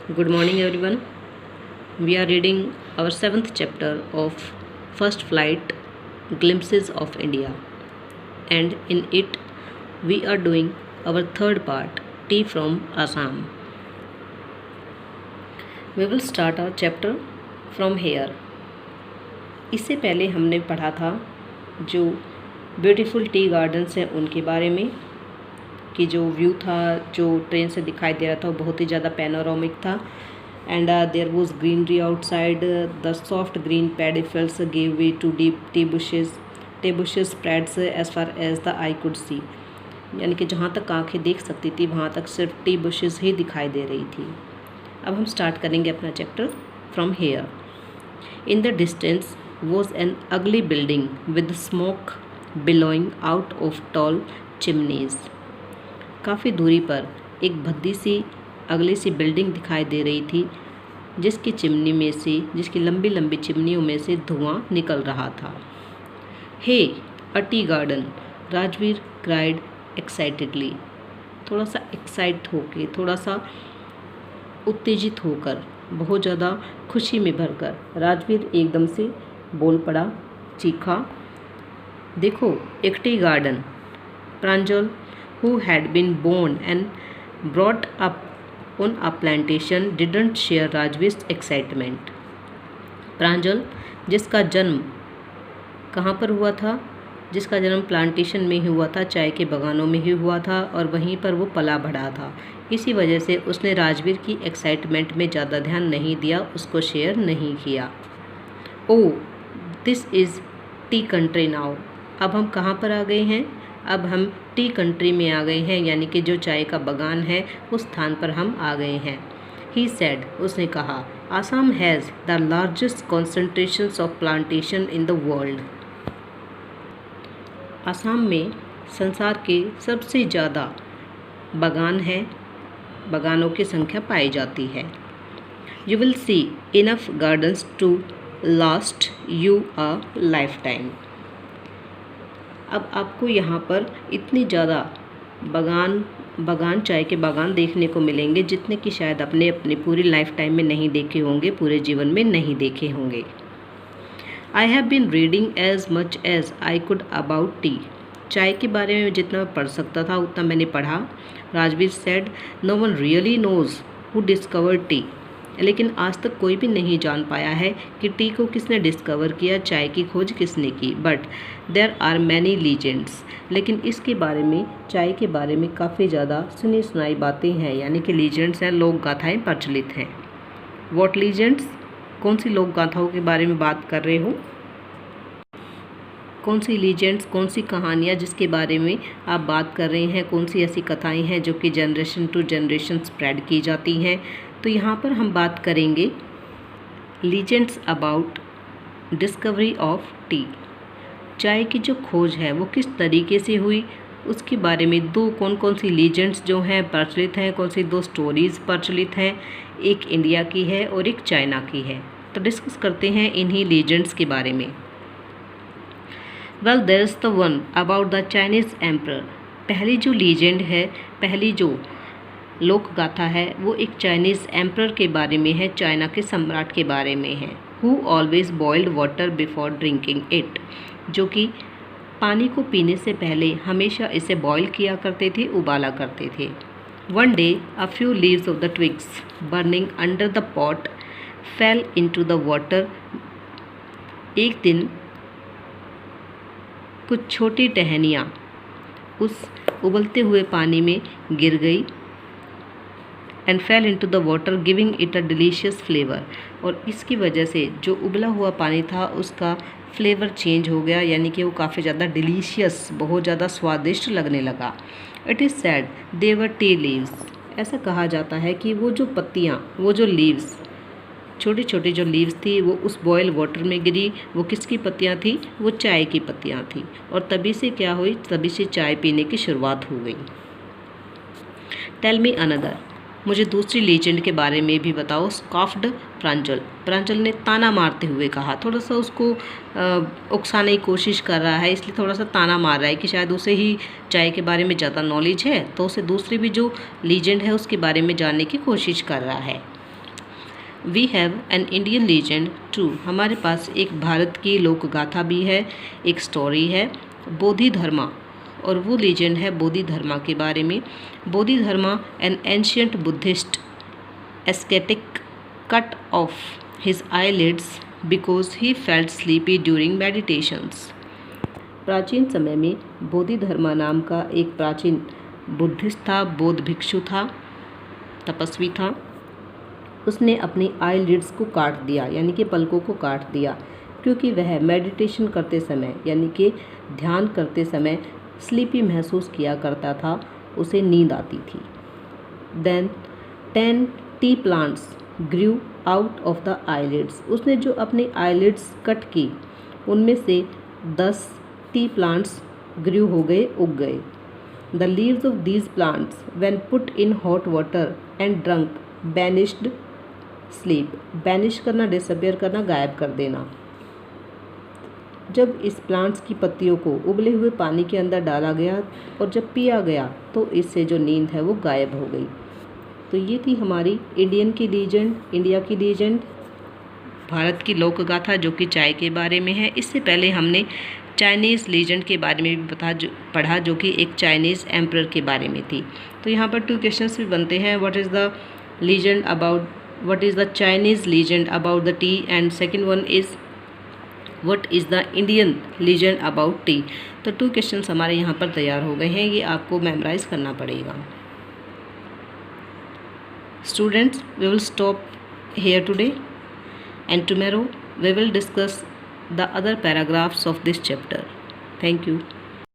Good morning, everyone. We are reading our seventh chapter of First Flight Glimpses of India, and in it, we are doing our third part Tea from Assam. We will start our chapter from here. इससे पहले हमने पढ़ा था जो beautiful tea gardens हैं उनके बारे में कि जो व्यू था जो ट्रेन से दिखाई दे रहा था वो बहुत ही ज़्यादा पैनोरामिक था and there was greenery outside. The soft green paddy fields gave way to deep tea bushes spreads as far as the eye could see. यानी कि जहाँ तक आंखें देख सकती थी वहाँ तक सिर्फ टी बुशेस ही दिखाई दे रही थी. अब हम स्टार्ट करेंगे अपना chapter from here. In the distance was an अगली building with smoke billowing out of tall chimneys. काफ़ी दूरी पर एक भद्दी सी अगली सी बिल्डिंग दिखाई दे रही थी जिसकी लंबी लंबी चिमनियों में से धुआं निकल रहा था. Hey a tea garden, Rajveer cried excitedly. थोड़ा सा एक्साइट होके, थोड़ा सा उत्तेजित होकर, बहुत ज़्यादा खुशी में भरकर राजवीर एकदम से बोल पड़ा, चीखा, देखो एक tea garden. Pranjal, who had been born and brought up on a plantation, didn't share Rajveer's excitement. प्रांजल, जिसका जन्म कहाँ पर हुआ था? जिसका जन्म प्लांटेशन में ही हुआ था, चाय के बागानों में ही हुआ था और वहीं पर वो पला बढ़ा था. इसी वजह से उसने राजवीर की एक्साइटमेंट में ज़्यादा ध्यान नहीं दिया, उसको शेयर नहीं किया. Oh, this is tea country now. अब हम कहाँ पर आ गए हैं? अब हम टी कंट्री में आ गए हैं, यानी कि जो चाय का बागान है उस स्थान पर हम आ गए हैं. ही सेड, उसने कहा, Assam has the largest concentrations of plantation in the world. Assam में संसार के सबसे ज़्यादा बागान हैं, बागानों की संख्या पाई जाती है. You will see enough gardens to last you a lifetime. अब आपको यहाँ पर इतनी ज़्यादा बागान चाय के बागान देखने को मिलेंगे जितने कि शायद अपने अपनी पूरी लाइफ टाइम में नहीं देखे होंगे, पूरे जीवन में नहीं देखे होंगे. I have been reading as much as I could about tea. चाय के बारे में जितना पढ़ सकता था उतना मैंने पढ़ा. Rajveer said, no one really knows who discovered tea. लेकिन आज तक कोई भी नहीं जान पाया है कि टी को किसने डिस्कवर किया, चाय की खोज किसने की. But there are many legends. लेकिन इसके बारे में, चाय के बारे में काफ़ी ज़्यादा सुनी सुनाई बातें हैं, यानी कि लीजेंड्स हैं, लोक गाथाएँ प्रचलित हैं. What legends? कौन सी लोक गाथाओं के बारे में बात कर रहे हो? कौन सी लीजेंड्स, कौन सी कहानियाँ जिसके बारे में आप बात कर रहे हैं? कौन सी ऐसी कथाएँ हैं जो कि जनरेशन टू जनरेशन स्प्रेड की जाती हैं? तो यहाँ पर हम बात करेंगे legends about discovery of T. चाय की जो खोज है वो किस तरीके से हुई उसके बारे में दो कौन कौन सी लीजेंड्स जो हैं प्रचलित हैं, कौन सी दो स्टोरीज़ प्रचलित हैं. एक इंडिया की है और एक चाइना की है. तो डिस्कस करते हैं इन्हीं लीजेंड्स के बारे में. Well, there is the one about the Chinese emperor. पहली जो लीजेंड है, पहली जो लोक गाथा है वो एक चाइनीज़ एम्परर के बारे में है, चाइना के सम्राट के बारे में है. Who always boiled water before drinking it. जो कि पानी को पीने से पहले हमेशा इसे बॉईल किया करते थे, उबाला करते थे. One day a few leaves of the twigs burning under the pot fail into the water. एक दिन कुछ छोटी टहनियाँ उस उबलते हुए पानी में गिर गई and fail into the water giving it a delicious flavour. और इसकी वजह से जो उबला हुआ पानी था उसका फ्लेवर चेंज हो गया, यानी कि वो काफ़ी ज़्यादा डिलीशियस, बहुत ज़्यादा स्वादिष्ट लगने लगा. It is sad they were tea leaves. ऐसा कहा जाता है कि वो जो पत्तियाँ, वो जो लीव्स, छोटी छोटी जो लीव्स थी वो उस बॉयल वाटर में गिरी. वो किसकी पत्तियाँ थी? वो चाय की पत्तियाँ थी. और तभी से क्या हुई? तभी से चाय पीने की शुरुआत हो गई. Tell me another. मुझे दूसरी लीजेंड के बारे में भी बताओ. स्कॉफ्ड प्रांजल. प्रांजल ने ताना मारते हुए कहा. थोड़ा सा उसको उकसाने की कोशिश कर रहा है, इसलिए थोड़ा सा ताना मार रहा है कि शायद उसे ही चाय के बारे में ज़्यादा नॉलेज है, तो उसे दूसरी भी जो लीजेंड है उसके बारे में जानने की कोशिश कर रहा है. We have an Indian legend too, हमारे पास एक भारत की लोक गाथा भी है, एक स्टोरी है बोधि धर्मा, और वो लीजेंड है बोधि धर्मा के बारे में। Bodhidharma an ancient Buddhist ascetic cut off his eyelids because he felt sleepy during meditations. प्राचीन समय में बोधि धर्मा नाम का एक प्राचीन बुद्धिस्ट था, बौद्ध भिक्षु था, तपस्वी था। उसने अपनी आईलिड्स को काट दिया, यानी कि पलकों को काट दिया, क्योंकि वह मेडिटेशन करते समय यानी कि ध्यान करते समय स्लीपी महसूस किया करता था, उसे नींद आती थी। Then 10 tea plants grew out of the eyelids, उसने जो अपनी आईलिड्स कट की उनमें से 10 टी प्लांट्स ग्रू हो गए, उग गए। The leaves of these plants when put in hot water and drunk banished sleep, banish करना, डिसअपियर करना, गायब कर देना। जब इस प्लांट्स की पत्तियों को उबले हुए पानी के अंदर डाला गया और जब पिया गया तो इससे जो नींद है वो गायब हो गई। तो ये थी हमारी इंडियन की लीजेंड, इंडिया की लीजेंड, भारत की लोक गाथा जो कि चाय के बारे में है। इससे पहले हमने चाइनीज़ लीजेंड के बारे में भी पढ़ा जो कि एक चाइनीज़ एम्परर के बारे में थी। तो यहाँ पर 2 क्वेश्चंस भी बनते हैं, what is the legend about, what is the Chinese legend about the tea, and second one is what is the Indian legend about tea। तो 2 क्वेश्चंस हमारे यहाँ पर तैयार हो गए हैं, ये आपको मेमोराइज करना पड़ेगा। Students, we will stop here today and tomorrow we will discuss the other paragraphs of this chapter. Thank you.